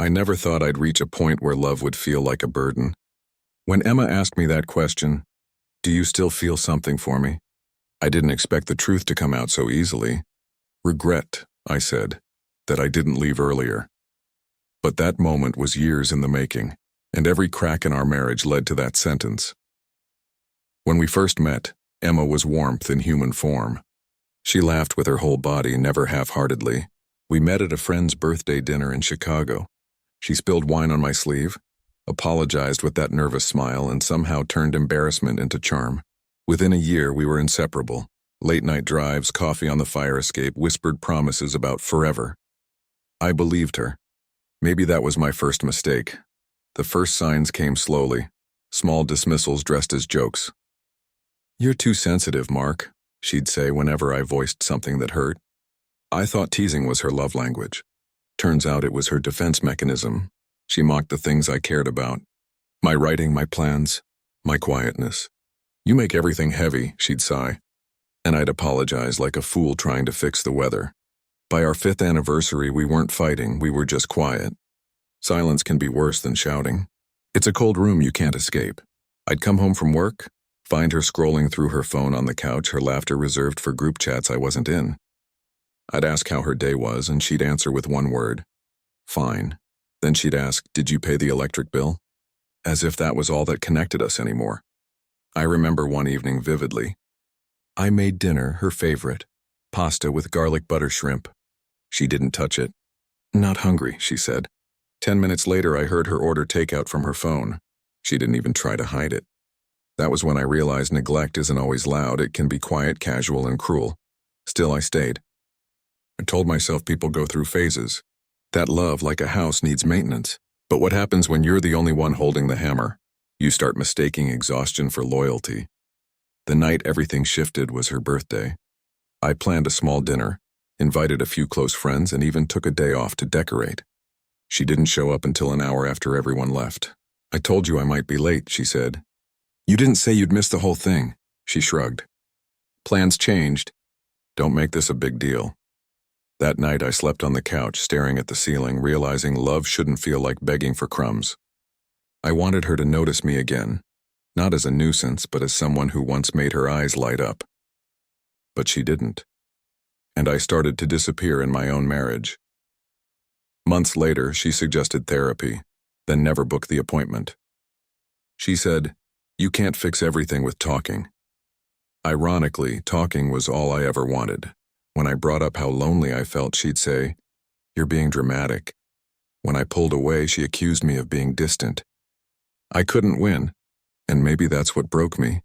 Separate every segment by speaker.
Speaker 1: I never thought I'd reach a point where love would feel like a burden. When Emma asked me that question, "Do you still feel something for me?" I didn't expect the truth to come out so easily. "Regret," I said, "that I didn't leave earlier." But that moment was years in the making, and every crack in our marriage led to that sentence. When we first met, Emma was warmth in human form. She laughed with her whole body, never half-heartedly. We met at a friend's birthday dinner in Chicago. She spilled wine on my sleeve, apologized with that nervous smile, and somehow turned embarrassment into charm. Within a year, we were inseparable. Late-night drives, coffee on the fire escape, whispered promises about forever. I believed her. Maybe that was my first mistake. The first signs came slowly, small dismissals dressed as jokes. "You're too sensitive, Mark," she'd say whenever I voiced something that hurt. I thought teasing was her love language. Turns out it was her defense mechanism. She mocked the things I cared about. My writing, my plans, my quietness. "You make everything heavy," she'd sigh. And I'd apologize like a fool trying to fix the weather. By our 5th anniversary, we weren't fighting, we were just quiet. Silence can be worse than shouting. It's a cold room you can't escape. I'd come home from work, find her scrolling through her phone on the couch, her laughter reserved for group chats I wasn't in. I'd ask how her day was, and she'd answer with one word: "Fine." Then she'd ask, "Did you pay the electric bill?" As if that was all that connected us anymore. I remember one evening vividly. I made dinner, her favorite, pasta with garlic butter shrimp. She didn't touch it. "Not hungry," she said. 10 minutes later, I heard her order takeout from her phone. She didn't even try to hide it. That was when I realized neglect isn't always loud. It can be quiet, casual, and cruel. Still, I stayed. I told myself people go through phases. That love, like a house, needs maintenance. But what happens when you're the only one holding the hammer? You start mistaking exhaustion for loyalty. The night everything shifted was her birthday. I planned a small dinner, invited a few close friends, and even took a day off to decorate. She didn't show up until an hour after everyone left. "I told you I might be late," she said. "You didn't say you'd miss the whole thing," she shrugged. "Plans changed. Don't make this a big deal." That night I slept on the couch, staring at the ceiling, realizing love shouldn't feel like begging for crumbs. I wanted her to notice me again, not as a nuisance, but as someone who once made her eyes light up. But she didn't. And I started to disappear in my own marriage. Months later, she suggested therapy, then never booked the appointment. She said, "You can't fix everything with talking." Ironically, talking was all I ever wanted. When I brought up how lonely I felt, she'd say, "You're being dramatic." When I pulled away, she accused me of being distant. I couldn't win, and maybe that's what broke me.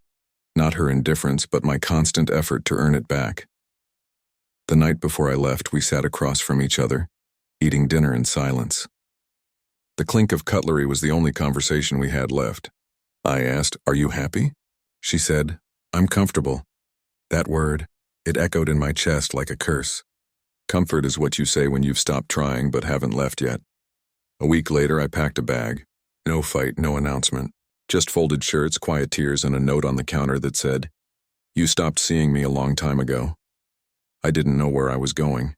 Speaker 1: Not her indifference, but my constant effort to earn it back. The night before I left, we sat across from each other, eating dinner in silence. The clink of cutlery was the only conversation we had left. I asked, "Are you happy?" She said, "I'm comfortable." That word, it echoed in my chest like a curse. Comfort is what you say when you've stopped trying but haven't left yet. A week later, I packed a bag. No fight, no announcement. Just folded shirts, quiet tears, and a note on the counter that said, "You stopped seeing me a long time ago." I didn't know where I was going.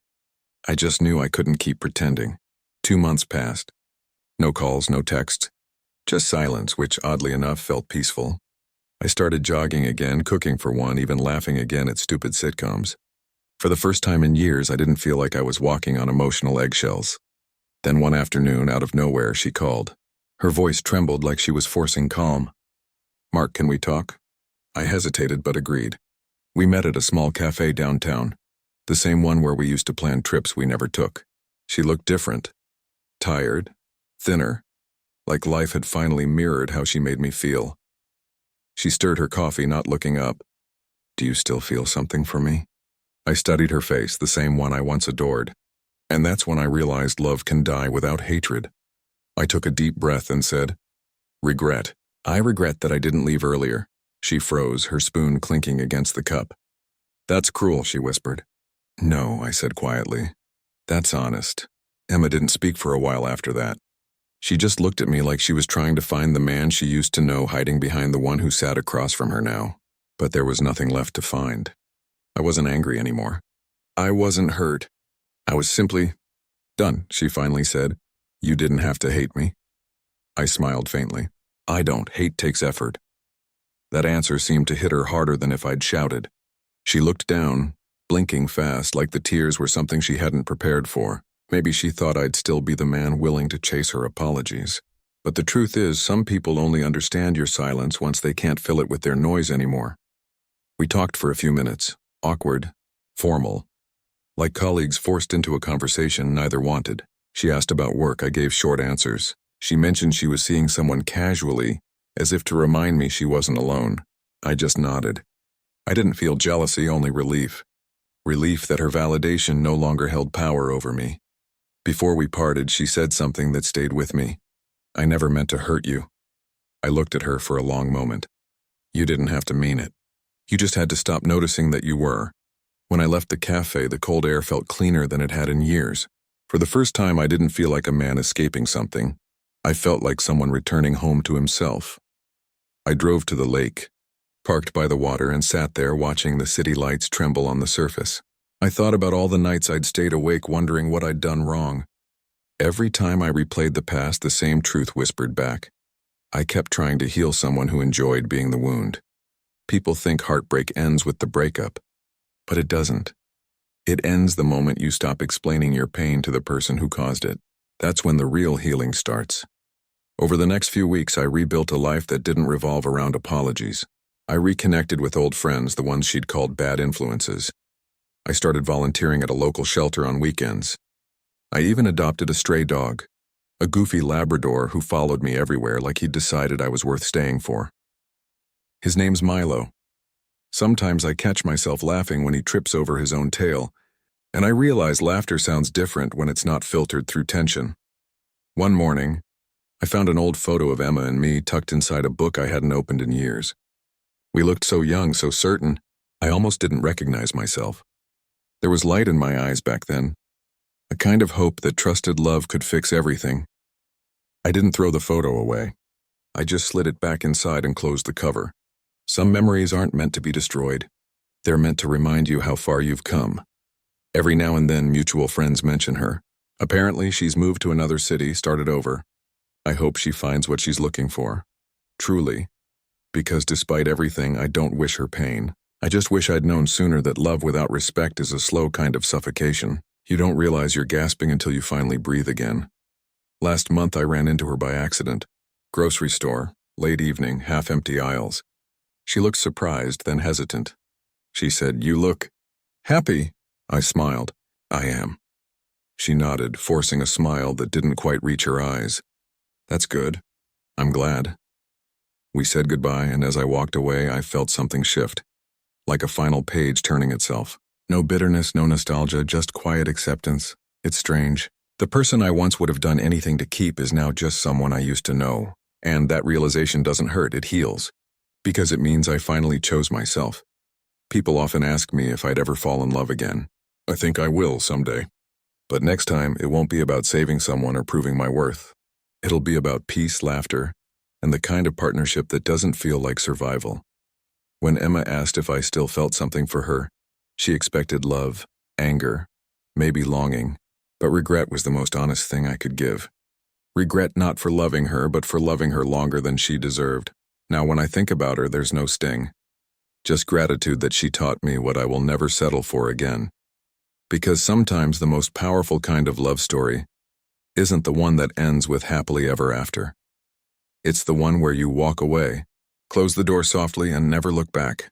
Speaker 1: I just knew I couldn't keep pretending. 2 months passed. No calls, no texts. Just silence, which oddly enough felt peaceful. I started jogging again, cooking for one, even laughing again at stupid sitcoms. For the first time in years, I didn't feel like I was walking on emotional eggshells. Then one afternoon, out of nowhere, she called. Her voice trembled like she was forcing calm. "Mark, can we talk?" I hesitated but agreed. We met at a small cafe downtown, the same one where we used to plan trips we never took. She looked different. Tired, thinner, like life had finally mirrored how she made me feel. She stirred her coffee, not looking up. "Do you still feel something for me?" I studied her face, the same one I once adored. And that's when I realized love can die without hatred. I took a deep breath and said, "Regret. I regret that I didn't leave earlier." She froze, her spoon clinking against the cup. "That's cruel," she whispered. "No," I said quietly. "That's honest." Emma didn't speak for a while after that. She just looked at me like she was trying to find the man she used to know hiding behind the one who sat across from her now. But there was nothing left to find. I wasn't angry anymore. I wasn't hurt. I was simply done, she finally said. You didn't have to hate me. I smiled faintly. I don't. Hate takes effort. That answer seemed to hit her harder than if I'd shouted. She looked down, blinking fast, like the tears were something she hadn't prepared for. Maybe she thought I'd still be the man willing to chase her apologies. But the truth is, some people only understand your silence once they can't fill it with their noise anymore. We talked for a few minutes, awkward, formal, like colleagues forced into a conversation neither wanted. She asked about work. I gave short answers. She mentioned she was seeing someone casually, as if to remind me she wasn't alone. I just nodded. I didn't feel jealousy, only relief. Relief that her validation no longer held power over me. Before we parted, she said something that stayed with me. I never meant to hurt you. I looked at her for a long moment. You didn't have to mean it. You just had to stop noticing that you were. When I left the cafe, the cold air felt cleaner than it had in years. For the first time, I didn't feel like a man escaping something. I felt like someone returning home to himself. I drove to the lake, parked by the water, and sat there watching the city lights tremble on the surface. I thought about all the nights I'd stayed awake wondering what I'd done wrong. Every time I replayed the past, the same truth whispered back. I kept trying to heal someone who enjoyed being the wound. People think heartbreak ends with the breakup, but it doesn't. It ends the moment you stop explaining your pain to the person who caused it. That's when the real healing starts. Over the next few weeks, I rebuilt a life that didn't revolve around apologies. I reconnected with old friends, the ones she'd called bad influences. I started volunteering at a local shelter on weekends. I even adopted a stray dog, a goofy Labrador who followed me everywhere like he'd decided I was worth staying for. His name's Milo. Sometimes I catch myself laughing when he trips over his own tail, and I realize laughter sounds different when it's not filtered through tension. One morning, I found an old photo of Emma and me tucked inside a book I hadn't opened in years. We looked so young, so certain, I almost didn't recognize myself. There was light in my eyes back then, a kind of hope that trusted love could fix everything. I didn't throw the photo away. I just slid it back inside and closed the cover. Some memories aren't meant to be destroyed. They're meant to remind you how far you've come. Every now and then, mutual friends mention her. Apparently, she's moved to another city, started over. I hope she finds what she's looking for. Truly. Because despite everything, I don't wish her pain. I just wish I'd known sooner that love without respect is a slow kind of suffocation. You don't realize you're gasping until you finally breathe again. Last month, I ran into her by accident. Grocery store, late evening, half-empty aisles. She looked surprised, then hesitant. She said, "You look happy." I smiled. "I am." She nodded, forcing a smile that didn't quite reach her eyes. "That's good. I'm glad." We said goodbye, and as I walked away, I felt something shift, like a final page turning itself. No bitterness, no nostalgia, just quiet acceptance. It's strange. The person I once would have done anything to keep is now just someone I used to know. And that realization doesn't hurt, it heals. Because it means I finally chose myself. People often ask me if I'd ever fall in love again. I think I will someday. But next time, it won't be about saving someone or proving my worth. It'll be about peace, laughter, and the kind of partnership that doesn't feel like survival. When Emma asked if I still felt something for her, she expected love, anger, maybe longing, but regret was the most honest thing I could give. Regret not for loving her, but for loving her longer than she deserved. Now when I think about her, there's no sting. Just gratitude that she taught me what I will never settle for again. Because sometimes the most powerful kind of love story isn't the one that ends with happily ever after. It's the one where you walk away, close the door softly, and never look back.